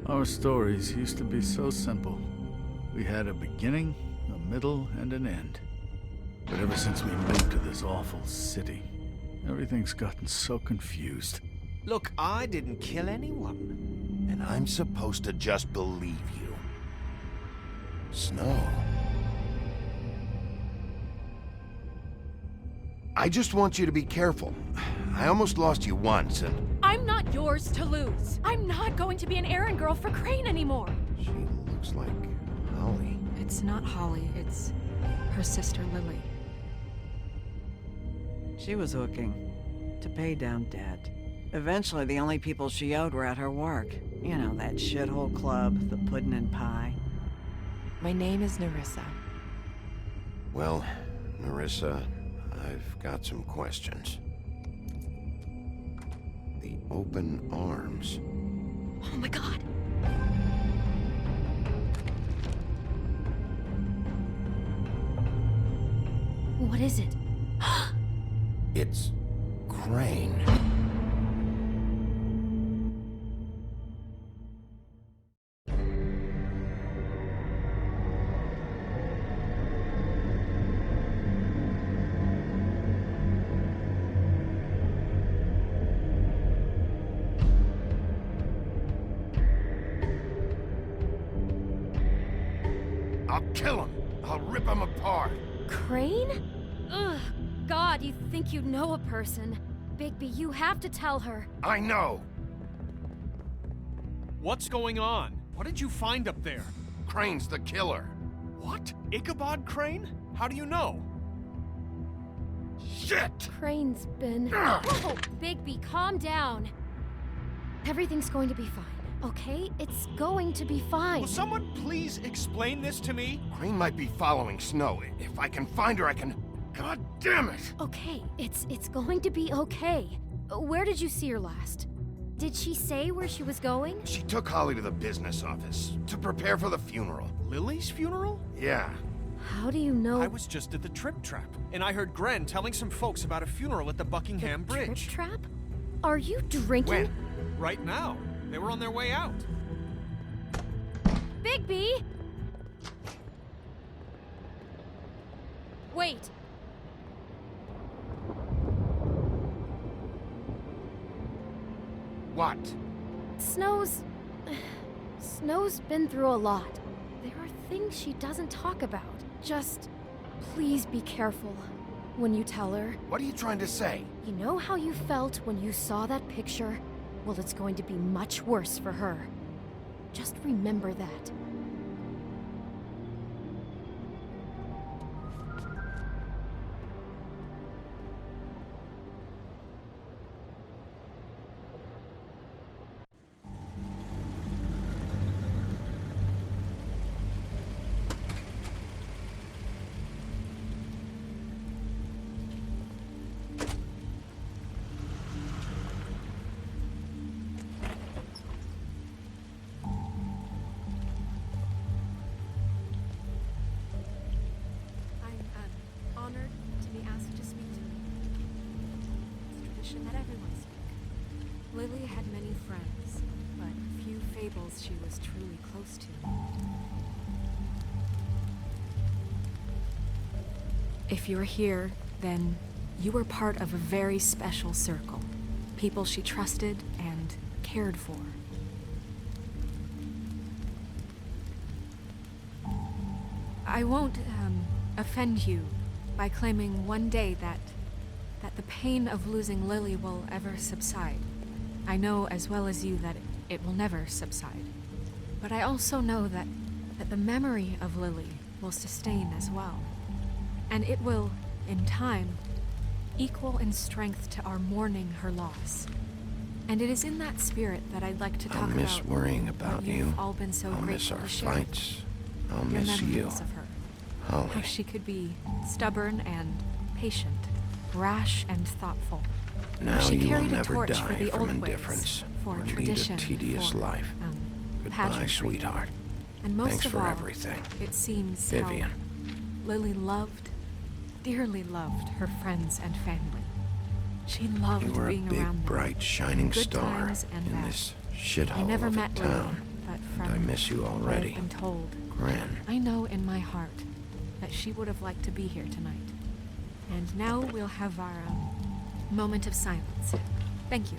Our stories used to be so simple. We had a beginning, a middle, and an end. But ever since we moved to this awful city, everything's gotten so confused. Look, I didn't kill anyone. And I'm supposed to just believe you. Snow. I just want you to be careful. I almost lost you once, and... I'm not yours to lose. I'm not going to be an errand girl for Crane anymore. She looks like Holly. It's not Holly, it's her sister Lily. She was hooking to pay down debt. Eventually, the only people she owed were at her work. You know, that shithole club, the Puddin' and Pie. My name is Nerissa. Well, Nerissa, I've got some questions. The open arms. Oh my god. What is it? It's Crane. I'll kill him. I'll rip him apart. Crane? Ugh. God, you think you know a person. Bigby, you have to tell her. I know. What's going on? What did you find up there? Crane's the killer. What? Ichabod Crane? How do you know? Shit! Crane's been... Whoa! Bigby, calm down. Everything's going to be fine, okay? It's going to be fine. Will someone please explain this to me? Crane might be following Snow. If I can find her, I can... God damn it! Okay, it's going to be okay. Where did you see her last? Did she say where she was going? She took Holly to the business office to prepare for the funeral. Lily's funeral? Yeah. How do you know? I was just at the Trip Trap, and I heard Gren telling some folks about a funeral at the Buckingham The Bridge. Trip Trap? Are you drinking? When? Right now. They were on their way out. Bigby! Wait. What? Snow's been through a lot. There are things she doesn't talk about. Just please be careful when you tell her. What are you trying to say? You know how you felt when you saw that picture? Well, it's going to be much worse for her. Just remember that. Honored to be asked to speak to me. It's tradition that everyone speak. Lily had many friends, but few fables she was truly close to. If you're here, then you were part of a very special circle. People she trusted and cared for. I won't offend you by claiming one day that the pain of losing Lily will ever subside. I know as well as you that it will never subside. But I also know that the memory of Lily will sustain as well. And it will, in time, equal in strength to our mourning her loss. And it is in that spirit that I'd like to talk I'll miss about worrying about what you. you've all been so I'll miss grateful our to share. fights. I'll Your miss memories you. of her. Holly. How she could be stubborn and patient, rash and thoughtful. Now she you will carried a never torch die for the from old indifference ways, for or lead a tradition, tedious for, life. Goodbye, pageantry. sweetheart. And most Thanks of for all, everything. it seems Vivian. how Lily loved, dearly loved her friends and family. She loved You were a being big, around them. bright, shining Good star times and in bad. this I shithole never of a met Lily, town. but but from I miss you what already. I've been told, Gran. I know in my heart that she would have liked to be here tonight. And now we'll have our moment of silence. Thank you.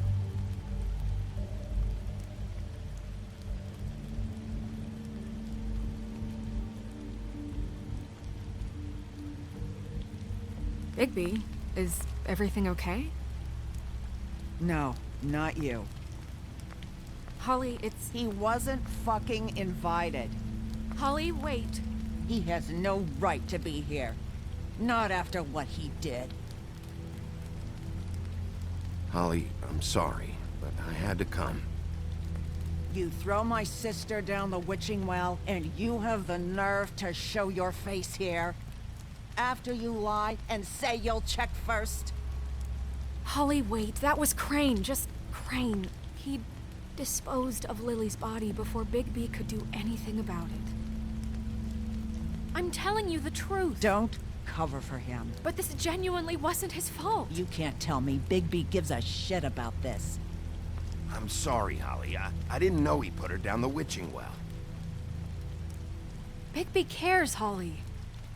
Bigby, is everything okay? No, not you. Holly, it's... He wasn't fucking invited. Holly, wait. He has no right to be here. Not after what he did. Holly, I'm sorry, but I had to come. You throw my sister down the witching well, and you have the nerve to show your face here? After you lie and say you'll check first? Holly, wait. That was Crane. Just Crane. He disposed of Lily's body before Bigby could do anything about it. I'm telling you the truth. Don't cover for him. But this genuinely wasn't his fault. You can't tell me Bigby gives a shit about this. I'm sorry, Holly. I didn't know he put her down the witching well. Bigby cares, Holly.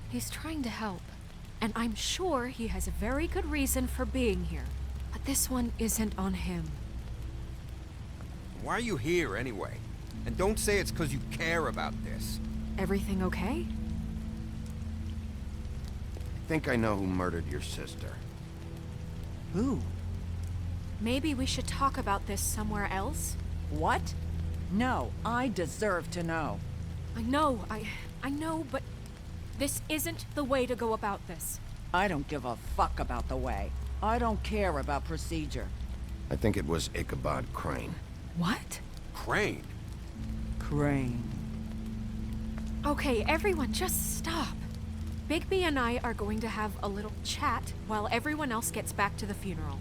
He's trying to help. And I'm sure he has a very good reason for being here. But this one isn't on him. Why are you here, anyway? And don't say it's because you care about this. Everything okay? I think I know who murdered your sister. Who? Maybe we should talk about this somewhere else? What? No, I deserve to know. I know, but this isn't the way to go about this. I don't give a fuck about the way. I don't care about procedure. I think it was Ichabod Crane. What? Crane? Crane. Okay, everyone, just stop. Bigby and I are going to have a little chat while everyone else gets back to the funeral.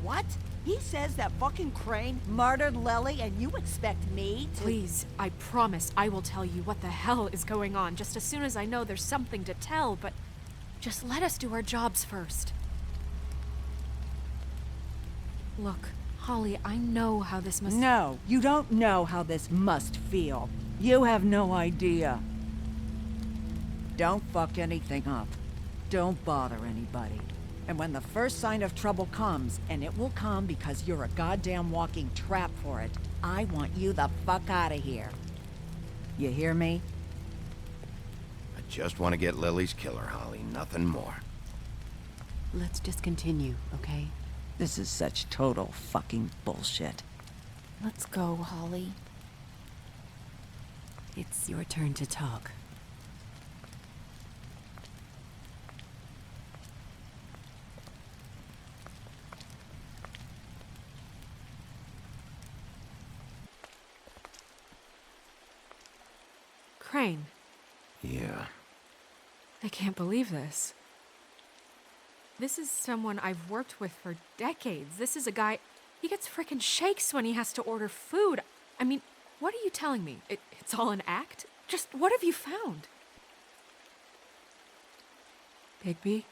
What? He says that fucking Crane murdered Lily and you expect me to— Please, I promise I will tell you what the hell is going on just as soon as I know there's something to tell, but just let us do our jobs first. Look, Holly, I know how this must— No, you don't know how this must feel. You have no idea. Don't fuck anything up. Don't bother anybody. And when the first sign of trouble comes, and it will come because you're a goddamn walking trap for it, I want you the fuck out of here. You hear me? I just want to get Lily's killer, Holly. Nothing more. Let's just continue, okay? This is such total fucking bullshit. Let's go, Holly. It's your turn to talk. Crane, Yeah. I can't believe this. This is someone I've worked with for decades. This is a guy, he gets frickin' shakes when he has to order food. I mean, what are you telling me? It's all an act? Just what have you found? Bigby?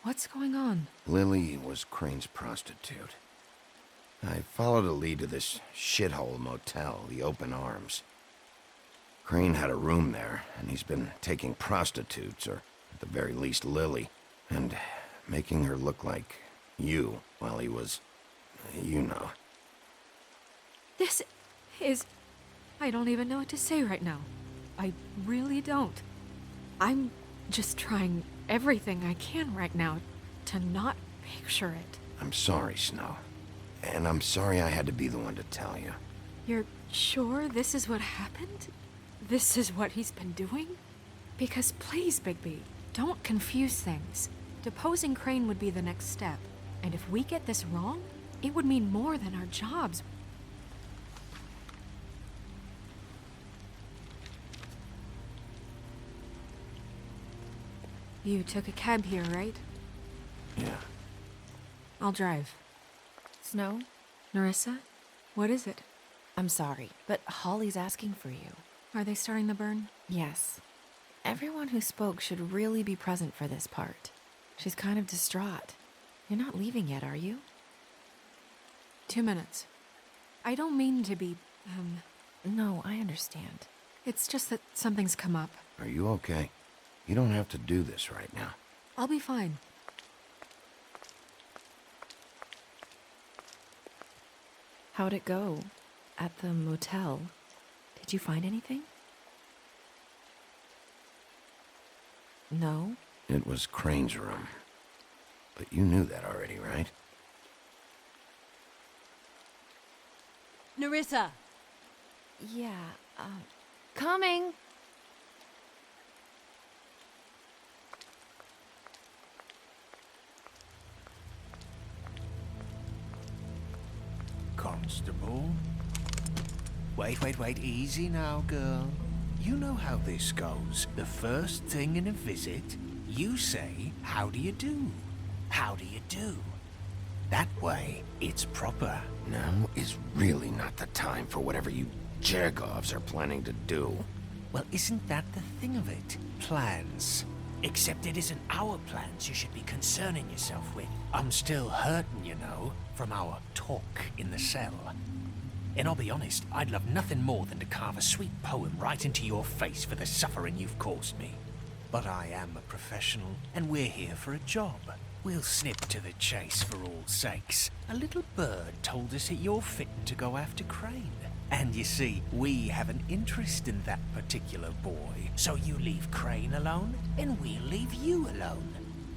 What's going on? Lily was Crane's prostitute. I followed a lead to this shithole motel, the Open Arms. Crane had a room there, and he's been taking prostitutes, or at the very least Lily, and making her look like you while he was, you know. This is... I don't even know what to say right now. I really don't. I'm just trying everything I can right now to not picture it. I'm sorry, Snow. And I'm sorry I had to be the one to tell you. You're sure this is what happened? This is what he's been doing? Because please, Bigby, don't confuse things. Deposing Crane would be the next step. And if we get this wrong, it would mean more than our jobs. You took a cab here, right? Yeah. I'll drive. Snow? Narissa? What is it? I'm sorry, but Holly's asking for you. Are they starting the burn? Yes. Everyone who spoke should really be present for this part. She's kind of distraught. You're not leaving yet, are you? 2 minutes. I don't mean to be, No, I understand. It's just that something's come up. Are you okay? You don't have to do this right now. I'll be fine. How'd it go? At the motel? Did you find anything? No? It was Crane's room. But you knew that already, right? Nerissa! Yeah, Coming! Constable? Wait, easy now, girl. You know how this goes. The first thing in a visit, you say, how do you do? How do you do? That way, it's proper. Now is really not the time for whatever you Jagovs are planning to do. Well, isn't that the thing of it? Plans. Except it isn't our plans you should be concerning yourself with. I'm still hurting, you know, from our talk in the cell. And I'll be honest, I'd love nothing more than to carve a sweet poem right into your face for the suffering you've caused me. But I am a professional, and we're here for a job. We'll snip to the chase for all sakes. A little bird told us that you're fitting to go after Crane. And you see, we have an interest in that particular boy. So you leave Crane alone, and we'll leave you alone.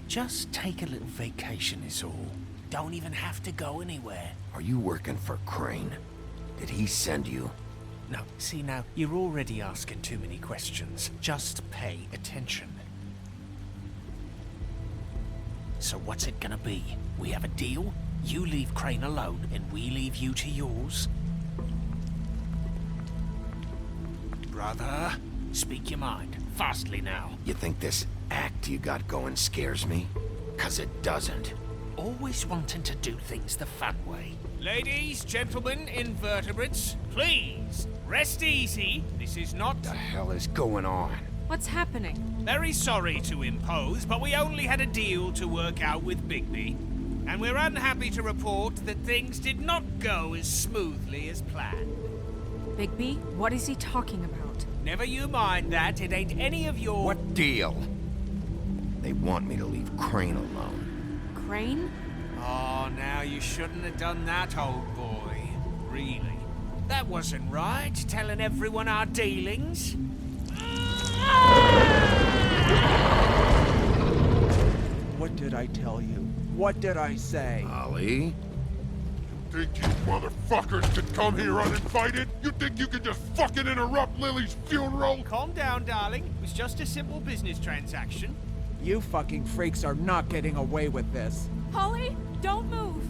Just take a little vacation is all. Don't even have to go anywhere. Are you working for Crane? Did he send you? No, see now, you're already asking too many questions. Just pay attention. So what's it gonna be? We have a deal? You leave Crane alone, and we leave you to yours? Brother, speak your mind. Fastly now. You think this act you got going scares me? 'Cause it doesn't. Always wanting to do things the fun way. Ladies, gentlemen, invertebrates, please, rest easy. This is not... What the hell is going on? What's happening? Very sorry to impose, but we only had a deal to work out with Bigby. And we're unhappy to report that things did not go as smoothly as planned. Bigby, what is he talking about? Never you mind that, it ain't any of your... What deal? They want me to leave Crane alone. Crane? Oh, now you shouldn't have done that, old boy. Really. That wasn't right, telling everyone our dealings. What did I tell you? What did I say? Ollie? Think you motherfuckers could come here uninvited? You think you could just fucking interrupt Lily's funeral? Calm down, darling. It was just a simple business transaction. You fucking freaks are not getting away with this. Holly, don't move!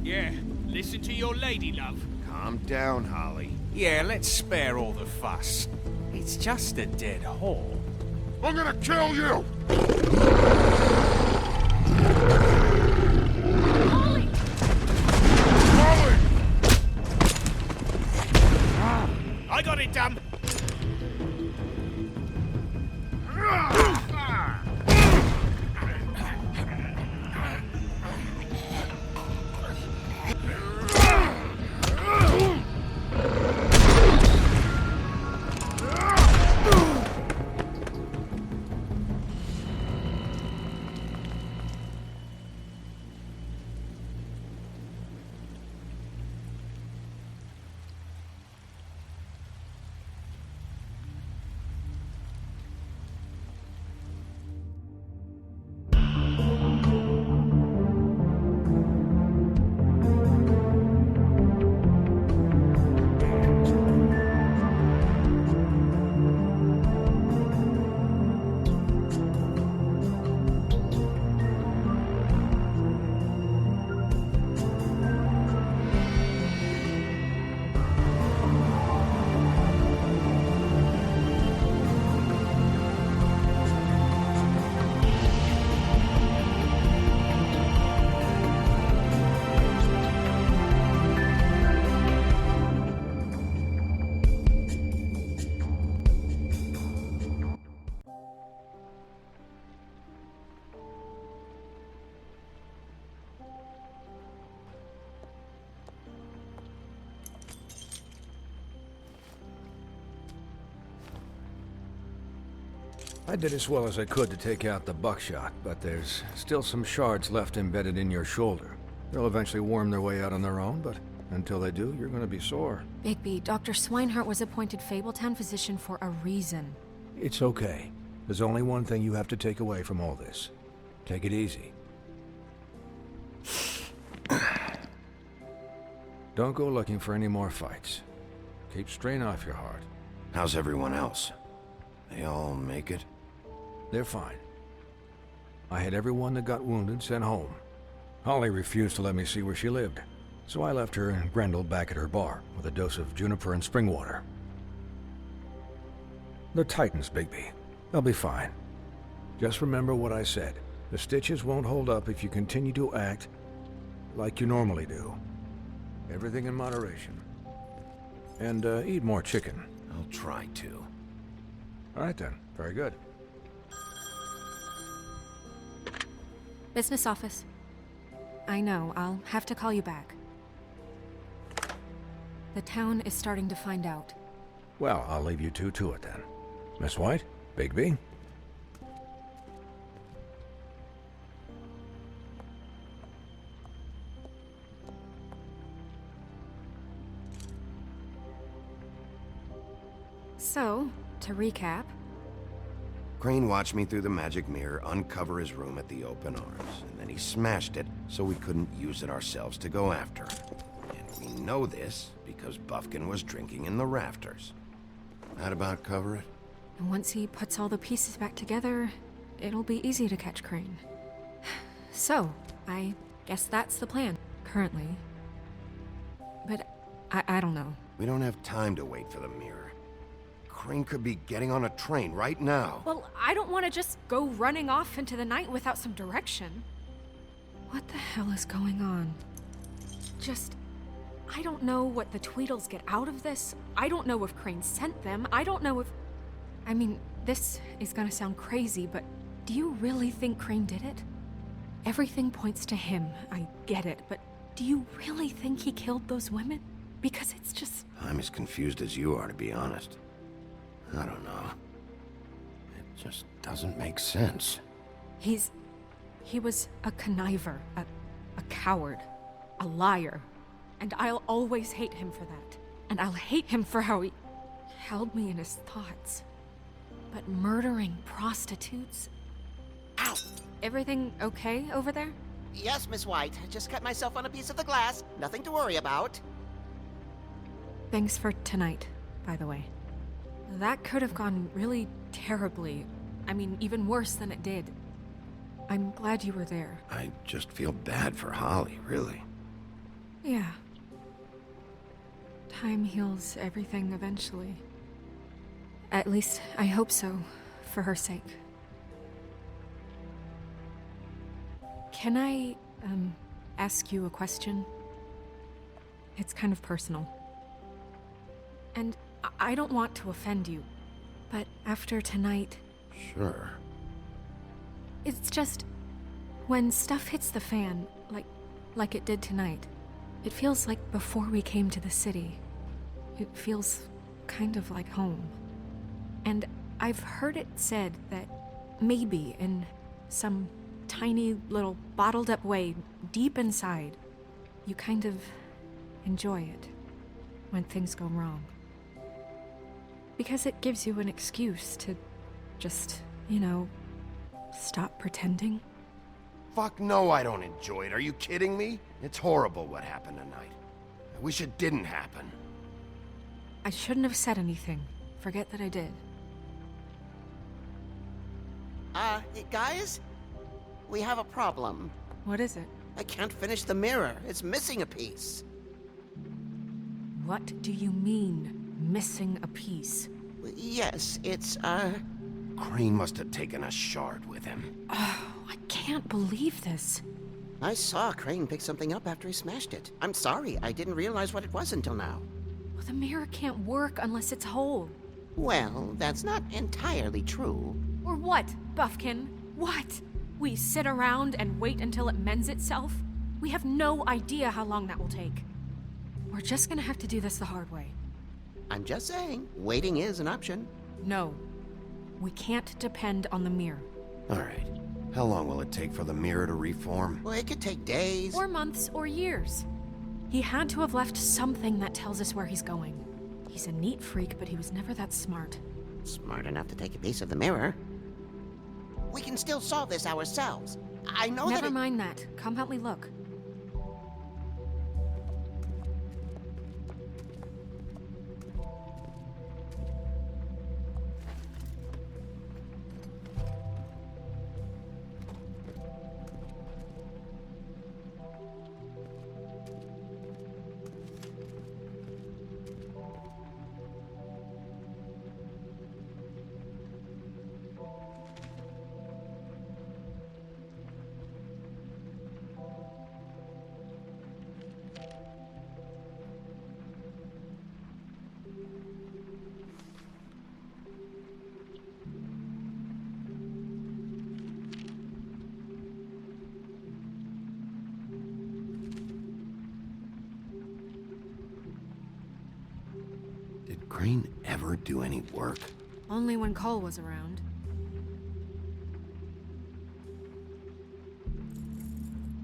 Yeah, listen to your lady, love. Calm down, Holly. Yeah, let's spare all the fuss. It's just a dead hole. I'm gonna kill you! Holly! Molly! I got it, dumb. I did as well as I could to take out the buckshot, but there's still some shards left embedded in your shoulder. They'll eventually worm their way out on their own, but until they do, you're gonna be sore. Bigby, Dr. Swinehart was appointed Fabletown physician for a reason. It's okay. There's only one thing you have to take away from all this. Take it easy. Don't go looking for any more fights. Keep strain off your heart. How's everyone else? They all make it? They're fine. I had everyone that got wounded sent home. Holly refused to let me see where she lived, so I left her and Grendel back at her bar with a dose of juniper and spring water. They're Titans, Bigby. They'll be fine. Just remember what I said. The stitches won't hold up if you continue to act like you normally do. Everything in moderation. And eat more chicken. I'll try to. All right then. Very good. Business office. I know, I'll have to call you back. The town is starting to find out. Well, I'll leave you two to it then. Miss White, Bigby. So, to recap... Crane watched me through the magic mirror uncover his room at the open arms, and then he smashed it so we couldn't use it ourselves to go after him. And we know this because Buffkin was drinking in the rafters. That about cover it? And once he puts all the pieces back together, it'll be easy to catch Crane. So, I guess that's the plan, currently. But I don't know. We don't have time to wait for the mirror. Crane could be getting on a train right now. Well, I don't want to just go running off into the night without some direction. What the hell is going on? I don't know what the Tweedles get out of this. I don't know if Crane sent them. I don't know if... I mean, this is gonna sound crazy, but do you really think Crane did it? Everything points to him, I get it, but do you really think he killed those women? Because it's just... I'm as confused as you are, to be honest. I don't know. It just doesn't make sense. He was a conniver, a coward, a liar. And I'll always hate him for that. And I'll hate him for how he held me in his thoughts. But murdering prostitutes? Ow! Everything okay over there? Yes, Miss White. Just cut myself on a piece of the glass. Nothing to worry about. Thanks for tonight, by the way. That could have gone really terribly. I mean, even worse than it did. I'm glad you were there. I just feel bad for Holly, really. Yeah. Time heals everything eventually. At least, I hope so, for her sake. Can I, ask you a question? It's kind of personal. And I don't want to offend you, but after tonight... Sure. It's just... when stuff hits the fan, like it did tonight, it feels like before we came to the city. It feels kind of like home. And I've heard it said that maybe in some tiny little bottled up way deep inside, you kind of enjoy it when things go wrong. Because it gives you an excuse to just, you know, stop pretending. Fuck no, I don't enjoy it. Are you kidding me? It's horrible what happened tonight. I wish it didn't happen. I shouldn't have said anything. Forget that I did. Guys? We have a problem. What is it? I can't finish the mirror. It's missing a piece. What do you mean, missing a piece? Yes, it's, Crane must have taken a shard with him. Oh, I can't believe this. I saw Crane pick something up after he smashed it. I'm sorry, I didn't realize what it was until now. Well, the mirror can't work unless it's whole. Well, that's not entirely true. Or what, Buffkin? What? We sit around and wait until it mends itself? We have no idea how long that will take. We're just gonna have to do this the hard way. I'm just saying, waiting is an option. No. We can't depend on the mirror. All right. How long will it take for the mirror to reform? Well, it could take days. Or months, or years. He had to have left something that tells us where he's going. He's a neat freak, but he was never that smart. Smart enough to take a piece of the mirror. We can still solve this ourselves. I know Never mind that. Come help me look. Did Crane ever do any work? Only when Cole was around.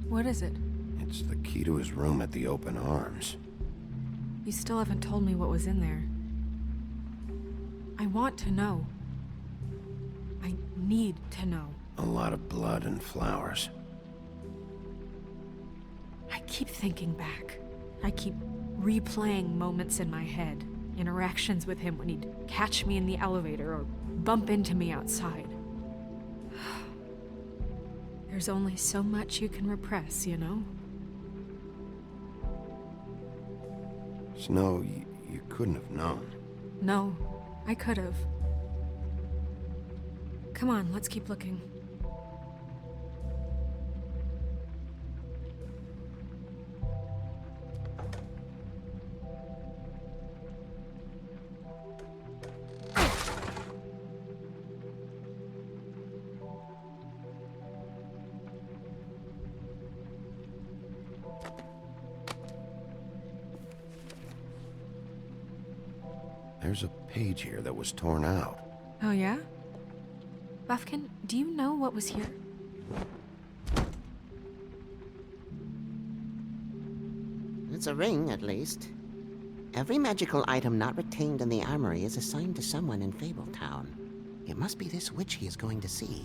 What is it? It's the key to his room at the Open Arms. You still haven't told me what was in there. I want to know. I need to know. A lot of blood and flowers. I keep thinking back. I keep replaying moments in my head. Interactions with him when he'd catch me in the elevator or bump into me outside. There's only so much you can repress, you know? Snow, you couldn't have known. No, I could have. Come on, let's keep looking. There's a page here that was torn out. Oh, yeah? Buffkin, do you know what was here? It's a ring, at least. Every magical item not retained in the armory is assigned to someone in Fabletown. It must be this witch he is going to see.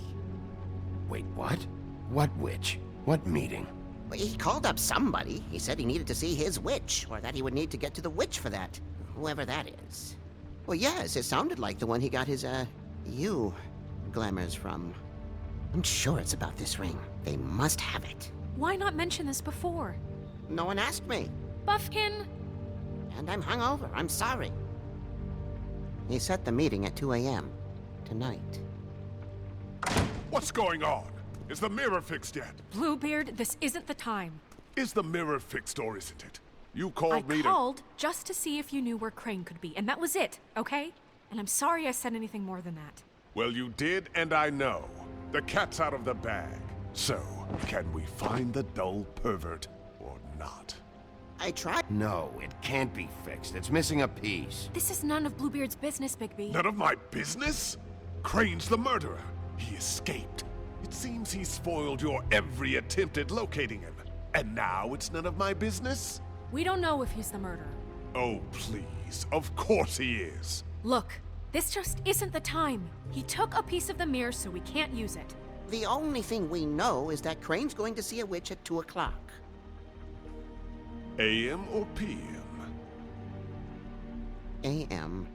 Wait, what? What witch? What meeting? Well, he called up somebody. He said he needed to see his witch, or that he would need to get to the witch for that. Whoever that is. Well, yes, it sounded like the one he got his, glamours from. I'm sure it's about this ring. They must have it. Why not mention this before? No one asked me. Buffkin! And I'm hungover. I'm sorry. He set the meeting at 2 a.m. tonight. What's going on? Is the mirror fixed yet? Bluebeard, this isn't the time. Is the mirror fixed or isn't it? You called me to... I called just to see if you knew where Crane could be, and that was it, okay? And I'm sorry I said anything more than that. Well, you did, and I know. The cat's out of the bag. So, can we find the dull pervert or not? I tried. No, it can't be fixed. It's missing a piece. This is none of Bluebeard's business, Bigby. None of my business? Crane's the murderer. He escaped. It seems he spoiled your every attempt at locating him. And now it's none of my business? We don't know if he's the murderer. Oh, please. Of course he is. Look, this just isn't the time. He took a piece of the mirror, so we can't use it. The only thing we know is that Crane's going to see a witch at 2 o'clock. AM or PM? AM.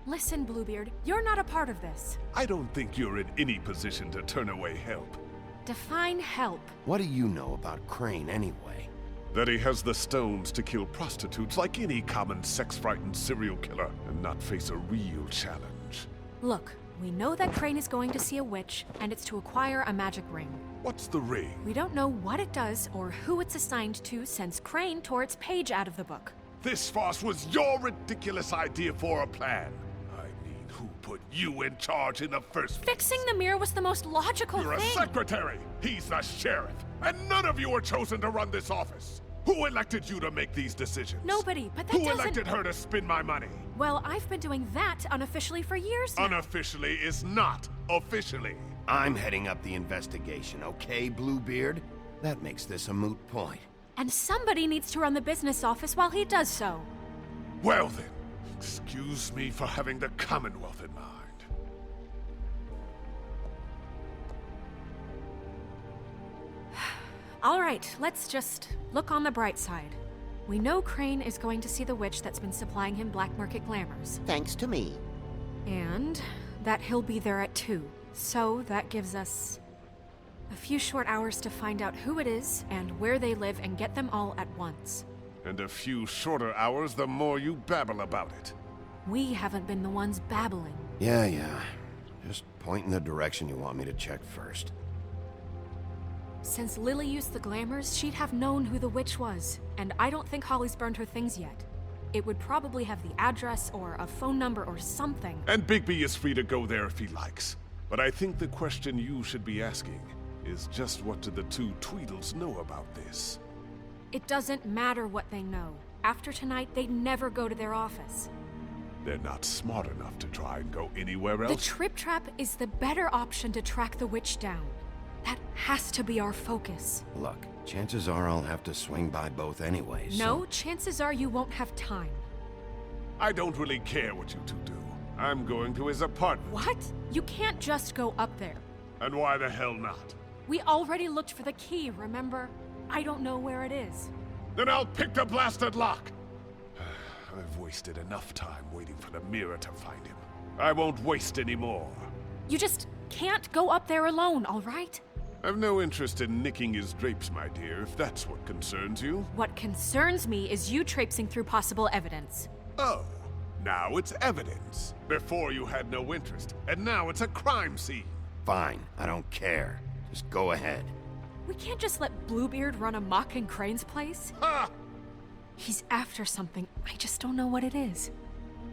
Listen, Bluebeard, you're not a part of this. I don't think you're in any position to turn away help. Define help. What do you know about Crane, anyway? That he has the stones to kill prostitutes like any common sex-frightened serial killer and not face a real challenge. Look, we know that Crane is going to see a witch, and it's to acquire a magic ring. What's the ring? We don't know what it does or who it's assigned to since Crane tore its page out of the book. This farce was your ridiculous idea for a plan. I mean, who put you in charge in the first place? Fixing the mirror was the most logical You're thing. a secretary! He's the sheriff! And none of you were chosen to run this office! Who elected you to make these decisions? Nobody, but that Who doesn't... elected her to spend my money? Well, I've been doing that unofficially for years now. Unofficially is not officially. I'm heading up the investigation, okay, Bluebeard? That makes this a moot point. And somebody needs to run the business office while he does so. Well then, excuse me for having the Commonwealth in mind. All right, let's just look on the bright side. We know Crane is going to see the witch that's been supplying him black market glamours. Thanks to me. And that he'll be there at 2. So that gives us a few short hours to find out who it is and where they live and get them all at once. And a few shorter hours the more you babble about it. We haven't been the ones babbling. Yeah. Just point in the direction you want me to check first. Since Lily used the glamours, she'd have known who the witch was, and I don't think Holly's burned her things yet. It would probably have the address or a phone number or something. And Bigby is free to go there if he likes. But I think the question you should be asking is just what do the two Tweedles know about this? It doesn't matter what they know. After tonight, they'd never go to their office. They're not smart enough to try and go anywhere The else. Trip Trap is the better option to track the witch down. That has to be our focus. Look, chances are I'll have to swing by both anyways. No, chances are you won't have time. I don't really care what you two do. I'm going to his apartment. What? You can't just go up there. And why the hell not? We already looked for the key, remember? I don't know where it is. Then I'll pick the blasted lock! I've wasted enough time waiting for the mirror to find him. I won't waste any more. You just can't go up there alone, all right? I've no interest in nicking his drapes, my dear, if that's what concerns you. What concerns me is you traipsing through possible evidence. Oh, now it's evidence. Before you had no interest, and now it's a crime scene. Fine, I don't care. Just go ahead. We can't just let Bluebeard run amok in Crane's place. Ha! He's after something. I just don't know what it is.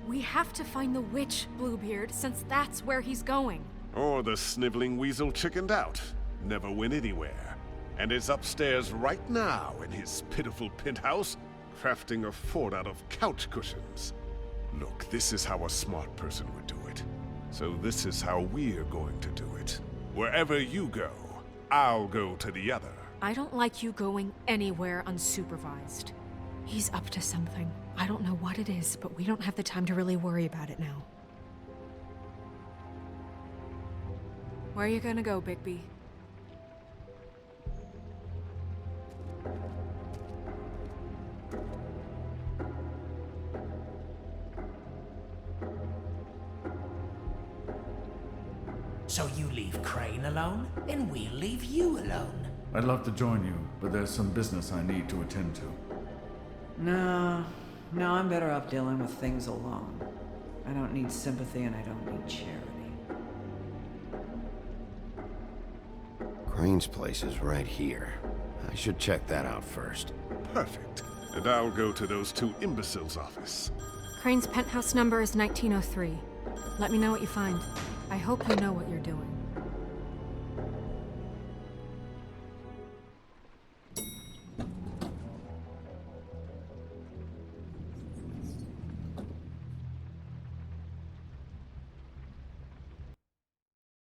We have to find the witch, Bluebeard, since that's where he's going. Or the sniveling weasel chickened out. Never went anywhere. And is upstairs right now in his pitiful penthouse, crafting a fort out of couch cushions. Look, this is how a smart person would do it. So this is how we're going to do it. Wherever you go, I'll go to the other. I don't like you going anywhere unsupervised. He's up to something. I don't know what it is, but we don't have the time to really worry about it now. Where are you gonna go, Bigby? So you leave Crane alone, and we'll leave you alone. I'd love to join you, but there's some business I need to attend to. No, I'm better off dealing with things alone. I don't need sympathy and I don't need charity. Crane's place is right here. I should check that out first. Perfect. And I'll go to those two imbeciles' office. Crane's penthouse number is 1903. Let me know what you find. I hope you know what you're doing.